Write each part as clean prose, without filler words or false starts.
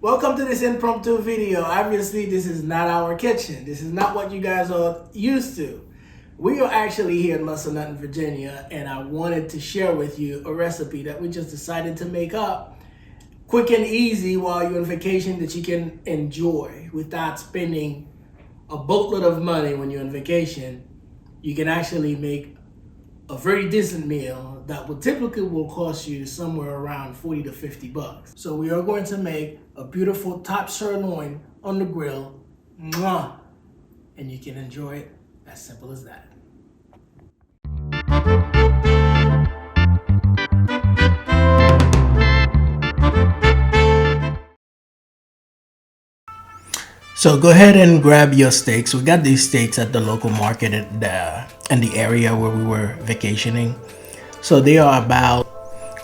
Welcome to this impromptu video. Obviously, this is not our kitchen. This is not what you guys are used to. We are actually here in Muscle Nut, Virginia, and I wanted to share with you a recipe that we just decided to make up quick and easy while you're on vacation that you can enjoy without spending a boatload of money when you're on vacation. You can actually make a very decent meal that will typically cost you somewhere around 40 to 50 bucks. So we are going to make a beautiful top sirloin on the grill. Mwah! And you can enjoy it as simple as that. So go ahead and grab your steaks. We got these steaks at the local market in the area where we were vacationing. So they are about,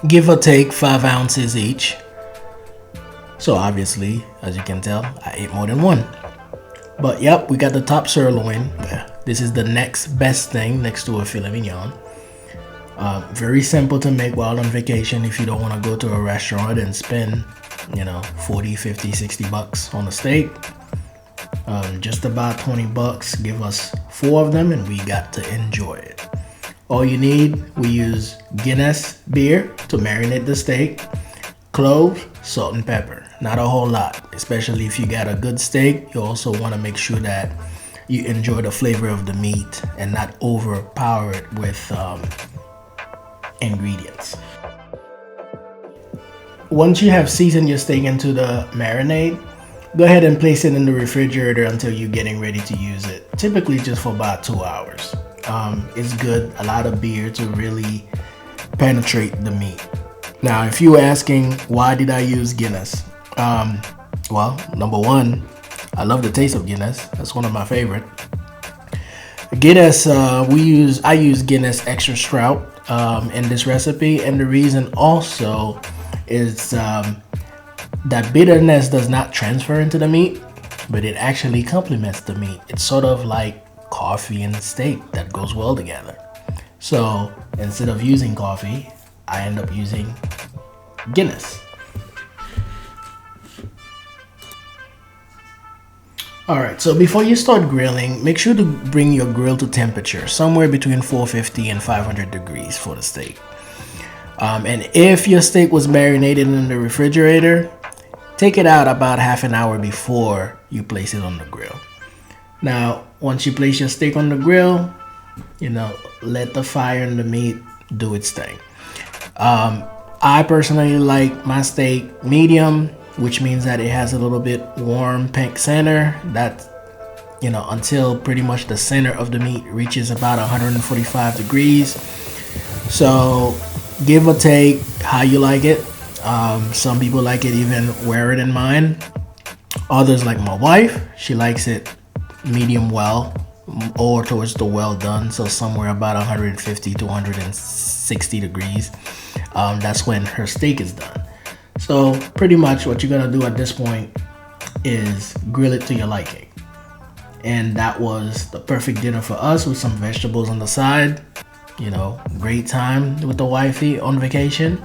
give or take, 5 ounces each. So obviously, as you can tell, I ate more than one. But yep, we got the top sirloin. This is the next best thing next to a filet mignon. Very simple to make while on vacation if you don't want to go to a restaurant and spend, 40, 50, 60 bucks on a steak. Just about 20 bucks. Give us 4 of them and we got to enjoy it. All you need, we use Guinness beer to marinate the steak, cloves, salt and pepper. Not a whole lot, especially if you got a good steak. You also want to make sure that you enjoy the flavor of the meat and not overpower it with ingredients. Once you have seasoned your steak into the marinade, go ahead and place it in the refrigerator until you're getting ready to use it. Typically just for about 2 hours. It's good, a lot of beer to really penetrate the meat. Now, if you were asking why did I use Guinness? Well, number one, I love the taste of Guinness. That's one of my favorite. Guinness, I use Guinness Extra Stout in this recipe, and the reason also is that bitterness does not transfer into the meat, but it actually complements the meat. It's sort of like coffee and steak that goes well together. So instead of using coffee, I end up using Guinness. Alright, so before you start grilling, make sure to bring your grill to temperature, somewhere between 450 and 500 degrees for the steak. And if your steak was marinated in the refrigerator, take it out about half an hour before you place it on the grill. Now, once you place your steak on the grill, let the fire and the meat do its thing. I personally like my steak medium, which means that it has a little bit warm pink center. That, until pretty much the center of the meat reaches about 145 degrees. So give or take how you like it. Some people like it even wear it in mine. Others, like my wife, she likes it medium well or towards the well done, so somewhere about 150 to 160 degrees. That's when her steak is done. So pretty much what you're gonna do at this point is grill it to your liking. And that was the perfect dinner for us with some vegetables on the side. Great time with the wifey on vacation.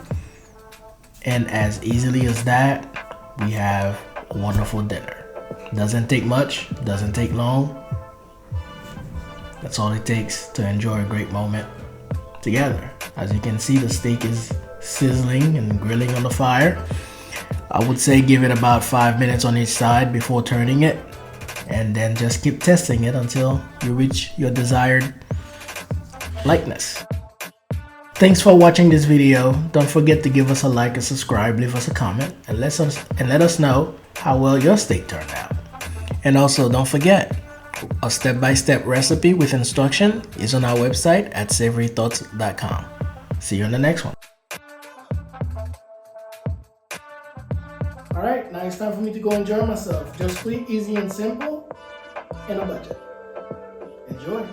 And as easily as that, we have a wonderful dinner. Doesn't take much, doesn't take long. That's all it takes to enjoy a great moment together. As you can see, the steak is sizzling and grilling on the fire. I would say give it about 5 minutes on each side before turning it, and then just keep testing it until you reach your desired likeness. Thanks for watching this video. Don't forget to give us a like and subscribe, leave us a comment, and let us know how well your steak turned out. And also, don't forget, a step-by-step recipe with instruction is on our website at savorythoughts.com. See you in the next one. Alright, now it's time for me to go enjoy myself. Just quick, easy, and simple, and a budget. Enjoy.